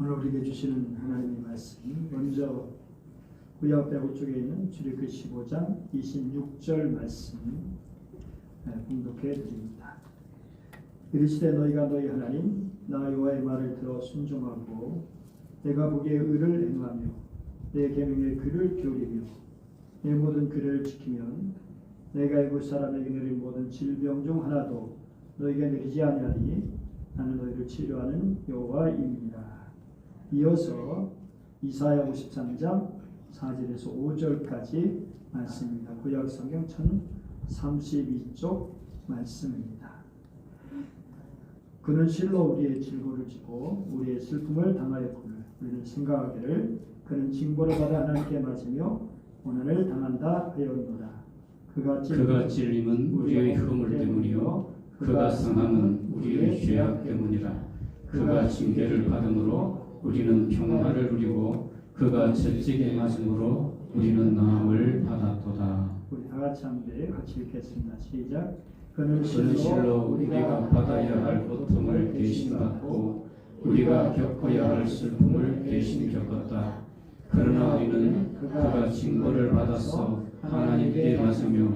오늘 우리에게 주시는 하나님의 말씀, 먼저 구약 대부 쪽에 있는 출애굽기 15장 26절 말씀 봉독해 드립니다. 이르시되 너희가 너희 하나님 나 여호와의 말을 들어 순종하고 내가 보기에 의를 행하며 내 계명의 귀를 기울이며 내 모든 규례를 지키면 내가 애굽 사람에게 내린 모든 질병 중 하나도 너희에게 내리지 아니하니 나는 너희를 치료하는 여호와입니다. 이어서 이사야 53장 4절에서 5절까지 말씀입니다. 구약 성경 1032쪽 말씀입니다. 그는 실로 우리의 질고를 지고 우리의 슬픔을 당하였거늘 우리는 생각하기를 그는 징벌을 받아 하나님께 맞으며 고난을 당한다 하였노라. 그가 찔림은 우리의 허물 때문이요 그가 상함은 우리의 죄악 때문이라. 그가 징계를 받음으로 우리는 평화를 누리고 그가 채찍에 맞음으로 우리는 나음을 받았도다. 우리 다같이 한번 같이 읽겠습니다. 시작. 그는 실로 우리가 받아야 할 고통을 대신 받고 우리가 겪어야 할 슬픔을 대신 겪었다. 그러나 우리는 그가 징벌을 받아서 하나님께 맞으며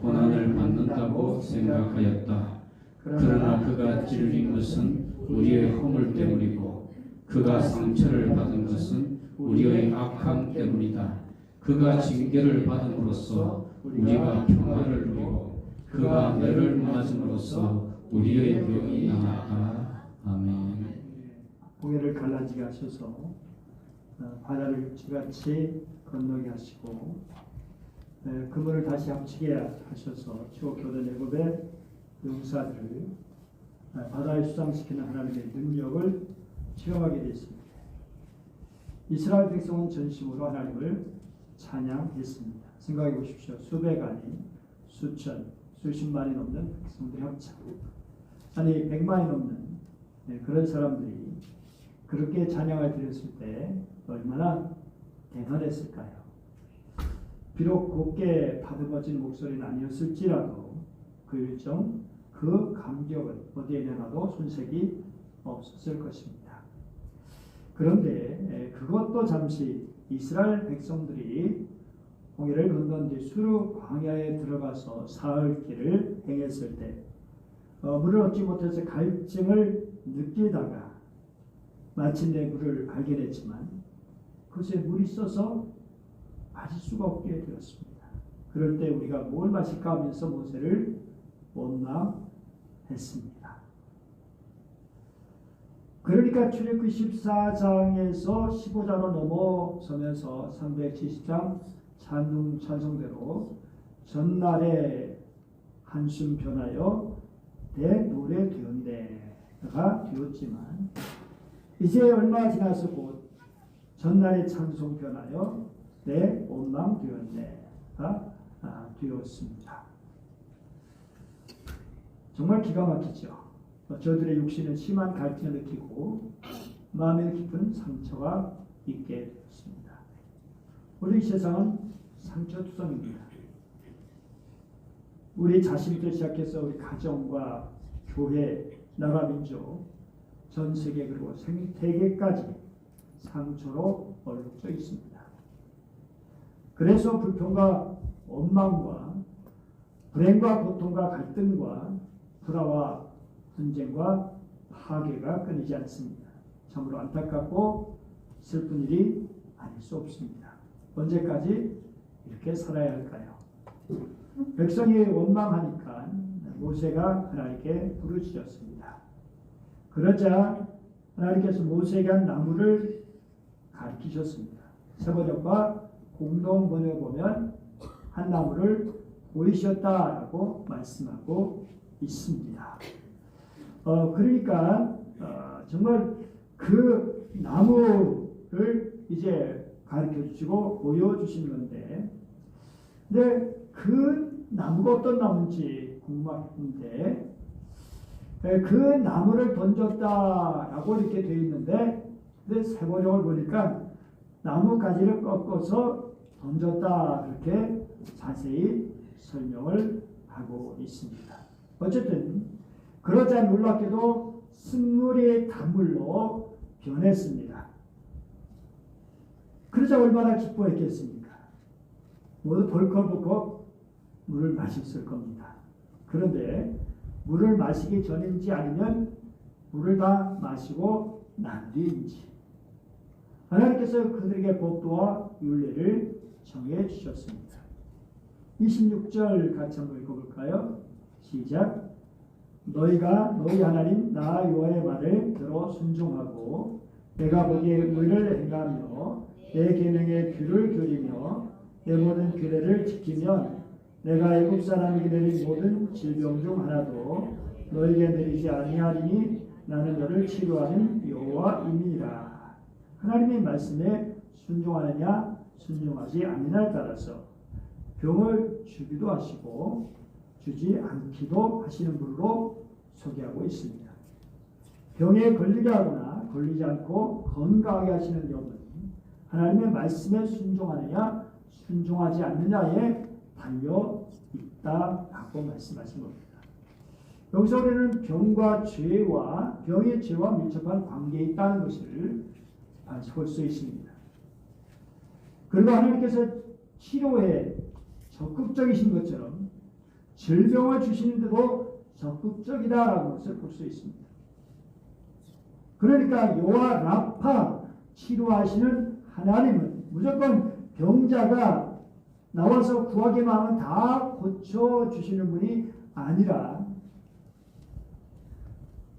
고난을 받는다고 생각하였다. 그러나 그가 찔린 것은 우리의 허물 때문이고 그가 상처를 받은 것은 우리의 악함 때문이다. 그가 징계를 받음으로써 우리가 평화를 누리고 그가 매를 맞음으로써 우리의 병이 나았다. 아멘. 홍해를 갈라지게 하셔서 바다를 육지같이 건너게 하시고 그물을 다시 합치게 하셔서 추억교던 애굽의 용사들을 바다에 수상시키는 하나님의 능력을 체험하게 됐습니다. 이스라엘 백성은 전심으로 하나님을 찬양했습니다. 생각해 보십시오. 수백 아닌 수천, 수십만이 넘는 백성들의 합창, 아니 100만이 넘는 그런 사람들이 그렇게 찬양을 드렸을 때 얼마나 대단했을까요? 비록 곱게 다듬어진 목소리는 아니었을지라도 그 일정, 그 감격은 어디에 내놔도 손색이 없었을 것입니다. 그런데 그것도 잠시 이스라엘 백성들이 홍해를 건넌 뒤 수르 광야에 들어가서 사흘 길을 행했을 때 물을 얻지 못해서 갈증을 느끼다가 마침내 물을 발견했지만 그것에 물이 있어서 마실 수가 없게 되었습니다. 그럴 때 우리가 뭘 마실까 하면서 모세를 원망했습니다. 그러니까 출애굽기 14장에서 15장으로 넘어서면서 370장 찬송대로 전날에 한숨 변하여 내 노래 되었네가 되었지만 이제 얼마 지나서 곧 전날의 찬송 변하여 내 원망 되었네가 되었습니다. 정말 기가 막히죠. 저들의 육신은 심한 갈증을 느끼고 마음에 깊은 상처가 있게 되었습니다. 우리 세상은 상처투성입니다. 우리 자신부터 시작해서 우리 가정과 교회, 나라, 민족, 전 세계 그리고 생태계까지 상처로 얼룩져 있습니다. 그래서 불평과 원망과 불행과 고통과 갈등과 불화와 분쟁과 파괴가 끊이지 않습니다. 참으로 안타깝고 슬픈 일이 아닐 수 없습니다. 언제까지 이렇게 살아야 할까요? 백성이 원망하니까 모세가 하나님께 부르짖었습니다. 그러자 하나님께서 모세에게 한 나무를 가르치셨습니다. 세번역과 공동 번역에 보면 한 나무를 보이셨다라고 말씀하고 있습니다. 그러니까 정말 그 나무를 이제 가르쳐 주시고 보여주시는 건데, 근데 그 나무가 어떤 나무인지 궁금한데, 그 나무를 던졌다라고 이렇게 되어 있는데, 근데 세번역을 보니까 나무 가지를 꺾어서 던졌다 이렇게 자세히 설명을 하고 있습니다. 어쨌든 그러자 놀랍게도 쓴물이 단물로 변했습니다. 그러자 얼마나 기뻐했겠습니까? 모두 벌컥벌컥 물을 마셨을 겁니다. 그런데 물을 마시기 전인지 아니면 물을 다 마시고 난 뒤인지 하나님께서 그들에게 법도와 율례를 정해 주셨습니다. 26절 같이 한번 읽어볼까요? 시작. 너희가 너희 하나님 나 여호와의 말을 들어 순종하고 내가 보기에 의를 행하며 내 계명에 귀를 기울이며 내 모든 규례를 지키면 내가 애굽 사람에게 내린 모든 질병 중 하나도 너에게 내리지 아니하리니 나는 너를 치료하는 여호와임이니라. 하나님의 말씀에 순종하느냐 순종하지 않느냐에 따라서 병을 주기도 하시고 주지 않기도 하시는 분으로 소개하고 있습니다. 병에 걸리게 하거나 걸리지 않고 건강하게 하시는 영은 하나님의 말씀에 순종하느냐 순종하지 않느냐에 달려 있다라고 말씀하신 겁니다. 여기서 우리는 병과 죄와 병의 죄와 밀접한 관계에 있다는 것을 볼 수 있습니다. 그리고 하나님께서 치료에 적극적이신 것처럼 질병을 주시는데도 적극적이다라는 것을 볼 수 있습니다. 그러니까 여호와 라파 치료하시는 하나님은 무조건 병자가 나와서 구하기만 하면 다 고쳐주시는 분이 아니라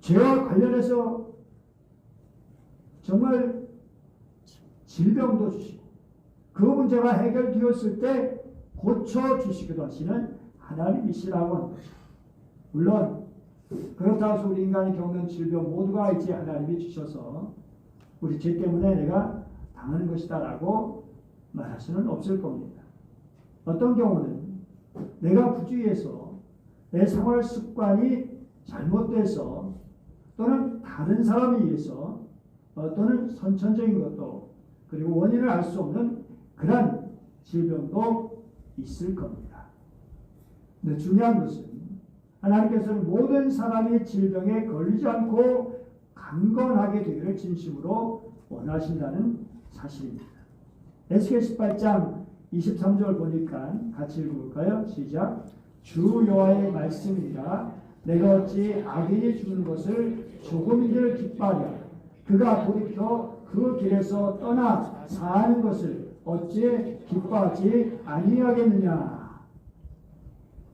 죄와 관련해서 정말 질병도 주시고 그 문제가 해결되었을 때 고쳐주시기도 하시는 하나님이시라고 하는 거죠. 물론 그렇다고 해서 우리 인간이 겪는 질병 모두가 이제 하나님이 주셔서 우리 죄 때문에 내가 당하는 것이다 라고 말할 수는 없을 겁니다. 어떤 경우는 내가 부주의해서 내 생활 습관이 잘못돼서 또는 다른 사람에 의해서 또는 선천적인 것도 그리고 원인을 알 수 없는 그런 질병도 있을 겁니다. 근데 중요한 것은 하나님께서는 모든 사람이 질병에 걸리지 않고 강건하게 되기를 진심으로 원하신다는 사실입니다. 에스겔 18장 23절 보니까 같이 읽어볼까요? 시작. 주 여호와의 말씀이라 내가 어찌 악인이 죽는 것을 조금인들 기뻐하랴. 그가 돌이켜 그 길에서 떠나 사는 것을 어찌 기뻐하지 아니하겠느냐.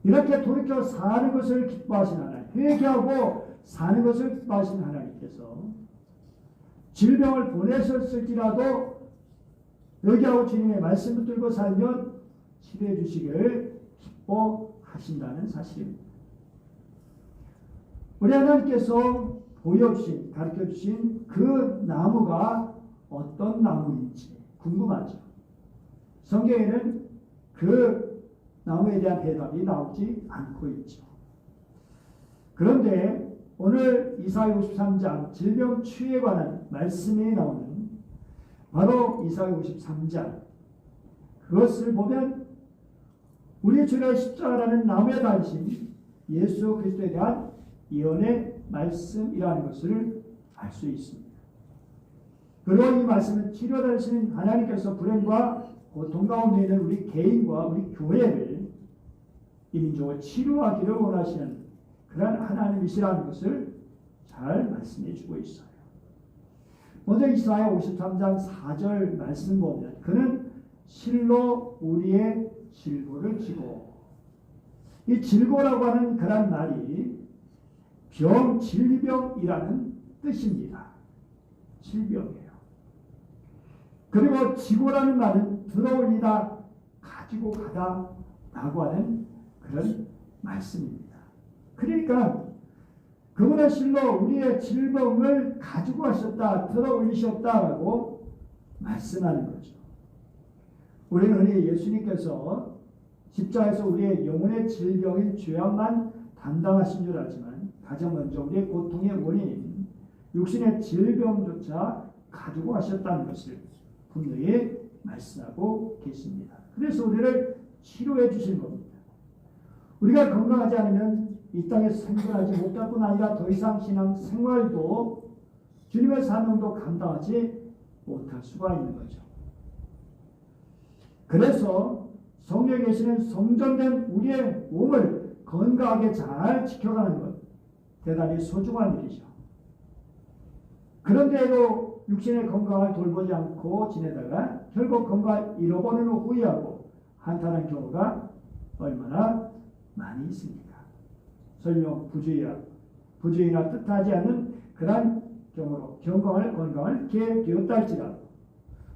이렇게 돌이켜 사는 것을 기뻐하시는 하나님, 회개하고 사는 것을 기뻐하시는 하나님께서 질병을 보내셨을지라도 여기하고 주님의 말씀을 들고 살면 치료해 주시기를 기뻐하신다는 사실입니다. 우리 하나님께서 보여주신, 가르쳐주신 그 나무가 어떤 나무인지 궁금하죠. 성경에는 그 나무에 대한 대답이 나오지 않고 있죠. 그런데 오늘 이사야 53장 질병 치유에 관한 말씀이 나오는 바로 이사야 53장 그것을 보면 우리 주의 십자가라는 나무에 달리신 예수 그리스도에 대한 예언의 말씀이라는 것을 알 수 있습니다. 그리고 이 말씀은 치료되시는 하나님께서 불행과 고통 가운데 있는 우리 개인과 우리 교회를 이 민족을 치료하기를 원하시는 그런 하나님이시라는 것을 잘 말씀해 주고 있어요. 먼저 이사야 53장 4절 말씀 보면 그는 실로 우리의 질고를 지고 이 질고라고 하는 그런 말이 질병이라는 뜻입니다. 질병이에요. 그리고 지고라는 말은 들어올리다, 가지고 가다 라고 하는 그런 말씀입니다. 그러니까 그분은 실로 우리의 질병을 가지고 가셨다, 들어올리셨다라고 말씀하는 거죠. 우리는 흔히 예수님께서 십자가에서 우리의 영혼의 질병인 죄악만 담당하신 줄 알지만 가장 먼저 우리의 고통의 원인인 육신의 질병조차 가지고 가셨다는 것을 분명히 말씀하고 계십니다. 그래서 우리를 치료해 주신 겁니다. 우리가 건강하지 않으면 이 땅에서 생존하지 못할 뿐 아니라 더 이상 신앙 생활도 주님의 사명도 감당하지 못할 수가 있는 거죠. 그래서 성령에 계시는 성전된 우리의 몸을 건강하게 잘 지켜가는 것 대단히 소중한 일이죠. 그런데도 육신의 건강을 돌보지 않고 지내다가 결국 건강을 잃어버리는 후회하고 한탄한 경우가 얼마나 많이 있습니까? 설령 부주의나 뜻하지 않은 그러한 경우로 건강을 잃게 되었다 할지라도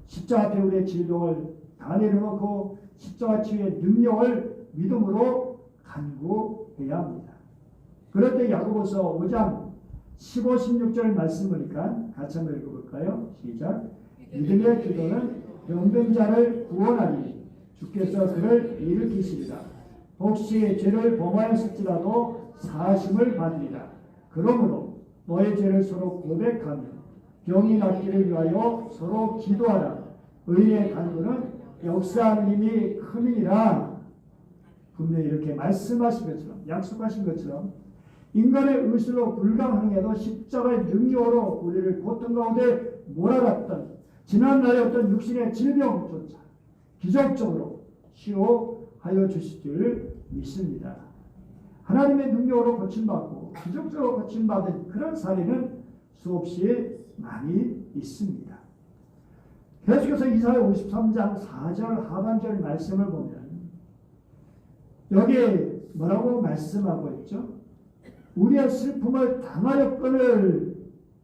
십자가 앞에 우리의 질병을 다 내려놓고 십자가 치유의 능력을 믿음으로 간구해야 합니다. 그럴 때 야고보서 5장 15, 16절 말씀 보니까 같이 한번 읽어볼까요? 시작. 믿음의 기도는 병든 자를 구원하니 주께서 그를 일으키시리라. 혹시 죄를 범하였을지라도 사하심을 받으리라. 그러므로 너의 죄를 서로 고백하며 병이 낫기를 위하여 서로 기도하라. 의인의 간구는 역사하는 힘이 큼이니라. 분명히 이렇게 말씀하신 것처럼 약속하신 것처럼 인간의 의술로 불가능해도 십자가의 능력으로 우리를 고통 가운데 몰아갔던 지난날의 어떤 육신의 질병조차 기적적으로 치유하여 주실 줄 믿습니다. 하나님의 능력으로 고침받고 기적적으로 고침받은 그런 사례는 수없이 많이 있습니다. 계속해서 이사야 53장 4절 하반절 말씀을 보면 여기에 뭐라고 말씀하고 있죠? 우리의 슬픔을 당하였거늘.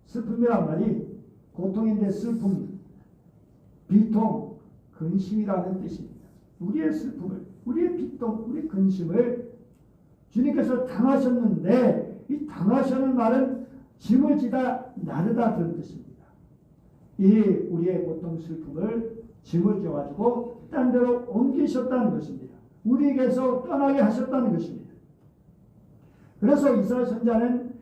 슬픔이란 말이 고통인데 슬픔, 비통, 근심이라는 뜻입니다. 우리의 슬픔을, 우리의 비통, 우리의 근심을 주님께서 당하셨는데 이 당하셨는 말은 짐을 지다 나르다 그런 뜻입니다. 이 우리의 고통 슬픔을 짐을 져가지고 딴 데로 옮기셨다는 것입니다. 우리에게서 떠나게 하셨다는 것입니다. 그래서 이사야 선지자는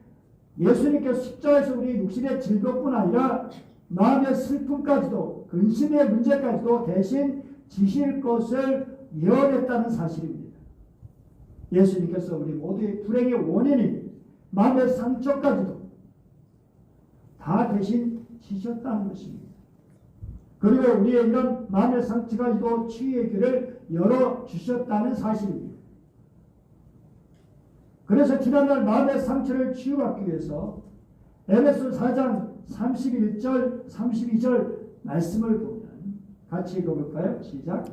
예수님께서 십자가에서 우리 육신의 질병뿐 아니라 마음의 슬픔까지도 근심의 문제까지도 대신 지실 것을 예언했다는 사실입니다. 예수님께서 우리 모두의 불행의 원인인 마음의 상처까지도 다 대신 지셨다는 것입니다. 그리고 우리의 이런 마음의 상처까지도 치유의 길을 열어주셨다는 사실입니다. 그래서 지난날 마음의 상처를 치유받기 위해서 에베소 4장 31절 32절 말씀을 보면 같이 읽어볼까요? 시작.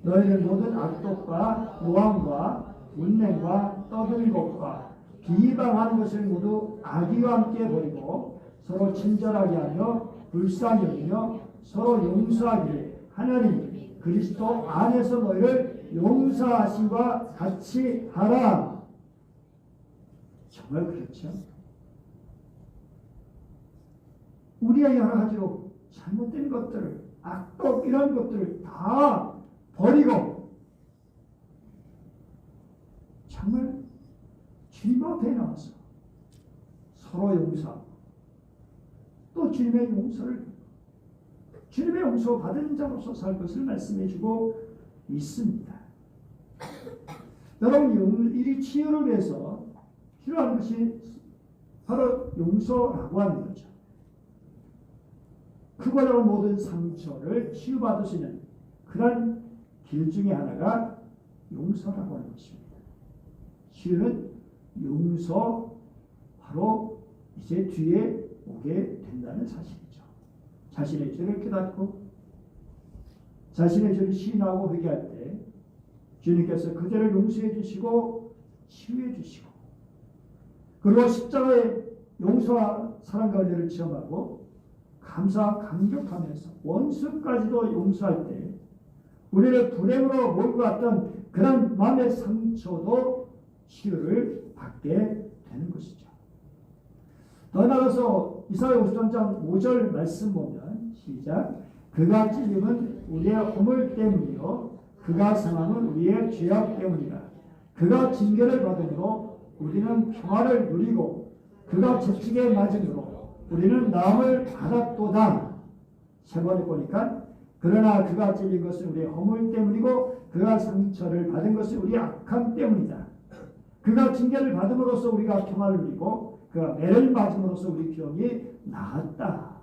너희는 모든 악독과 노함과 운맹과 떠드는 것과 비방하는 것을 모두 악의와 함께 버리고 서로 친절하게 하며 불쌍히 여기며 서로 용서하기를 하나님 그리스도 안에서 너희를 용서하심과 같이 하라. 정말 그렇죠. 우리의 여러 가지로 잘못된 것들을 악독 이런 것들을 다 버리고 정말 주님 앞에 나와서 서로 용서하고 또 주님의 용서를 주님의 용서 받은 자로서 살 것을 말씀해 주고 있습니다. 여러분 이 치유를 위해서 필요한 것이 바로 용서라고 하는 거죠. 크고 작은 모든 상처를 치유받을 수 있는 그런 길 중에 하나가 용서라고 하는 것입니다. 치유는 용서 바로 이제 뒤에 오게 된다는 사실이죠. 자신의 죄를 깨닫고 자신의 죄를 시인하고 회개할 때 주님께서 그 죄를 용서해 주시고 치유해 주시고 그리고 십자가의 용서와 사랑과 은혜를 체험하고 감사 감격하면서 원수까지도 용서할 때 우리를 불행으로 몰고 갔던 그런 마음의 상처도 치유를 받게 되는 것이죠. 더 나아가서 이사야 53장 5절 말씀 보면 시작. 그가 찔림은 우리의 허물 때문이요 그가 상함은 우리의 죄악 때문이라. 그가 징계를 받음으로 우리는 평화를 누리고 그가 채찍에 맞음으로 우리는 나음을 받았도다. 세 번에 보니까 그러나 그가 찔린 것은 우리의 허물 때문이고 그가 상처를 받은 것은 우리의 악함 때문이다. 그가 징계를 받음으로써 우리가 평화를 누리고 그가 매를 맞음으로써 우리 병이 나았다.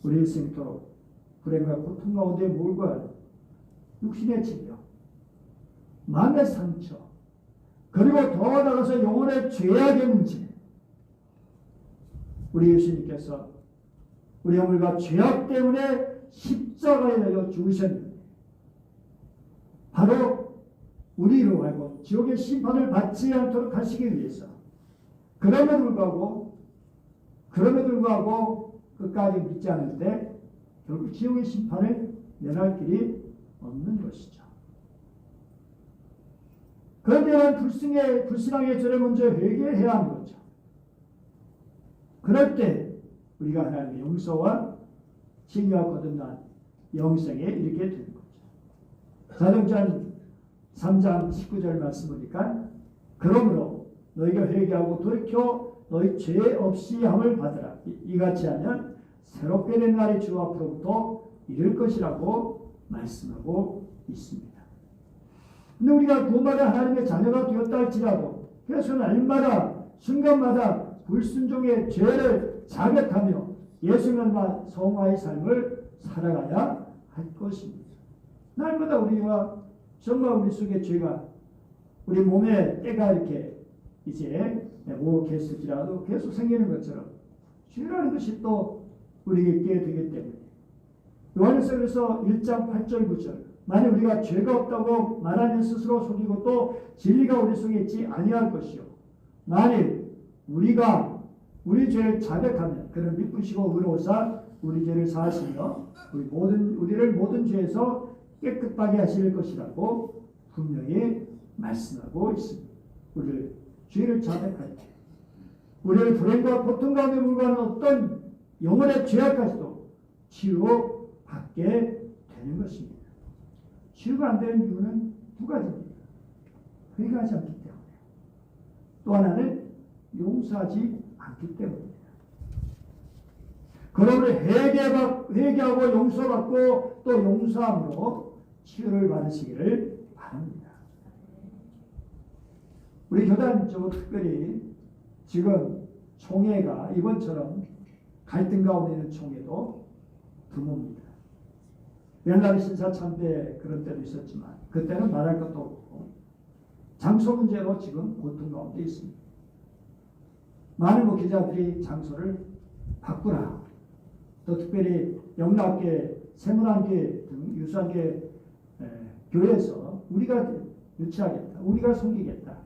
우리 일생토록 불행과 고통 가운데 몰고 육신의 질병, 마음의 상처, 그리고 더 나아가서 영혼의 죄악의 문제, 우리 예수님께서 우리 영혼과 죄악 때문에 십자가에 달려 죽으셨는데 바로 우리로 하여금 지옥의 심판을 받지 않도록 하시기 위해서 그럼에도 불구하고 끝까지 믿지 않을 때 결국 지옥의 심판을 면할 길이 없는 것이죠. 그런데 불신앙의 죄를 먼저 회개해야 하는 거죠. 그럴 때 우리가 하나님의 용서와 칭의와 거듭난 영생에 이르게 되는 거죠. 사도행전 3장 19절 말씀 보니까 그러므로 너희가 회개하고 돌이켜 너희 죄 없이 함을 받으라. 이같이 하면 새롭게 된 날이 주 앞으로부터 이를 것이라고 말씀하고 있습니다. 근데 우리가 구원받아 하나님의 자녀가 되었다 할지라도 그래서 날마다 순간마다 불순종의 죄를 자백하며 예수님과 성화의 삶을 살아가야 할 것입니다. 날마다 우리가 정말 우리 속에 죄가 우리 몸에 때가 이렇게 이제 오겠을지라도 계속 생기는 것처럼 죄라는 것이 또 우리에게 있게 되기 때문에 요한일서 그래서 1장 8절 9절 만약 우리가 죄가 없다고 말하면 스스로 속이고 또 진리가 우리 속에 있지 아니할 것이요 만일 우리가 우리 죄를 자백하면 그는 미쁘시고 의로우사 우리 죄를 사하시며 우리를 모든 죄에서 깨끗하게 하실 것이라고 분명히 말씀하고 있습니다. 우리를 죄를 자백할 때 우리를 불행과 고통 가운데 몰고가는 어떤 영혼의 죄악까지도 치유받게 되는 것입니다. 치유가 안 되는 이유는 두 가지입니다. 회개하지 않기 때문에 또 하나는 용서하지 않기 때문입니다. 그러므로 회개하고 용서받고 또 용서함으로 치유를 받으시기를 바랍니다. 우리 교단적으로 특별히 지금 총회가 이번처럼 갈등 가운데 있는 총회도 드뭅니다. 옛날에 신사참배 그런 때도 있었지만 그때는 말할 것도 없고 장소 문제로 지금 고통 가운데 있습니다. 많은 목회자들이 장소를 바꾸라. 또 특별히 영락계, 세문안계 등 유수한계 교회에서 우리가 유치하겠다. 우리가 섬기겠다.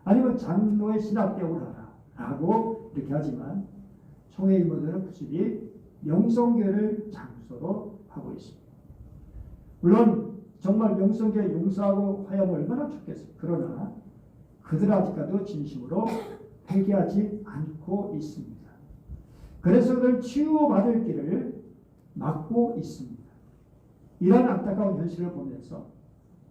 아니면 장로의 신학대우를 하라. 라고 이렇게 하지만 총회 임원들은 부지히 명성교회를 장소로 하고 있습니다. 물론 정말 명성교회 용서하고 화해하면 얼마나 좋겠어요. 그러나 그들 아직까지도 진심으로 회개하지 않고 있습니다. 그래서 그들 치유받을 길을 막고 있습니다. 이런 안타까운 현실을 보면서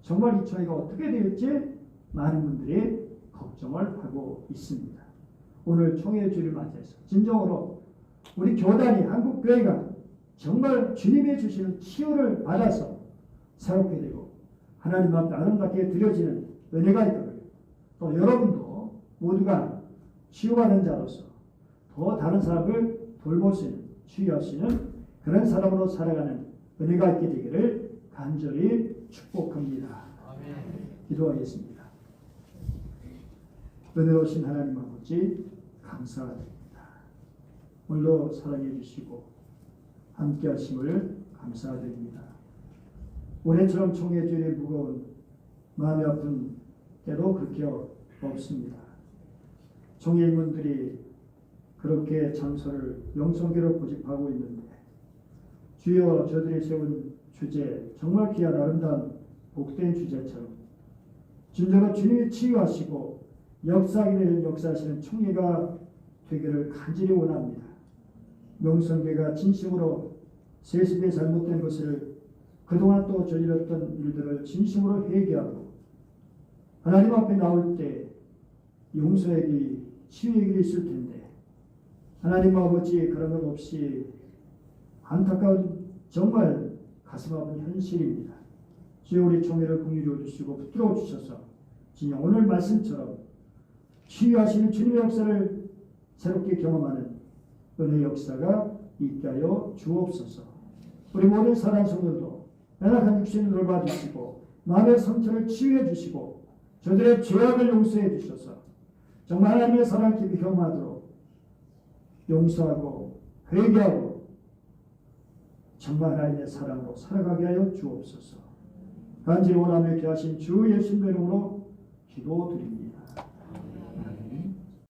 정말 이 총회가 어떻게 될지 많은 분들이 걱정을 하고 있습니다. 오늘 총회 주일을 맞이해서 진정으로 우리 교단이 한국교회가 정말 주님이 주시는 치유를 받아서 새롭게 되고 하나님 앞에 아름답게 드려지는 은혜가 있도록 또 여러분도 모두가 치유받은 자로서 더 다른 사람을 돌볼 수 있는 치유할 수 있는 그런 사람으로 살아가는 은혜가 있게 되기를 간절히 축복합니다. 아멘. 기도하겠습니다. 은혜로우신 하나님 아버지 감사드립니다. 오늘도 사랑해 주시고 함께 하심을 감사드립니다. 올해처럼 총회 주일이 무거운 마음이 아픈 때도 그렇게 없습니다. 총회 임원들이 그렇게 장소를 명성교로 고집하고 있는데 주여 저들이 세운 주제 정말 귀한 아름다운 복된 주제처럼 진정으로 주님이 치유하시고 역사하기를 역사하시는 총회가 되기를 간절히 원합니다. 명성교회가 진심으로 세습에 잘못된 것을 그동안 또 저질렀던 일들을 진심으로 회개하고 하나님 앞에 나올 때 용서의 길, 치유의 길이 있을 텐데 하나님 아버지 그런 것 없이 안타까운 정말 가슴 아픈 현실입니다. 주여 우리 총회를 긍휼히 주시고 붙들어 주셔서 진영 오늘 말씀처럼 치유하시는 주님의 역사를 새롭게 경험하는 은혜 역사가 있게 하여 주옵소서. 우리 모든 사랑 성도도 연약한 육신을 돌봐주시고 마음의 상처를 치유해 주시고 저들의 죄악을 용서해 주셔서 정말 하나님의 사랑 깊이 경험하도록 용서하고 회개하고 정말 하나님의 사랑으로 살아가게 하여 주옵소서. 간절히 원하며 귀하신 주 예수님의 이름으로 기도드립니다.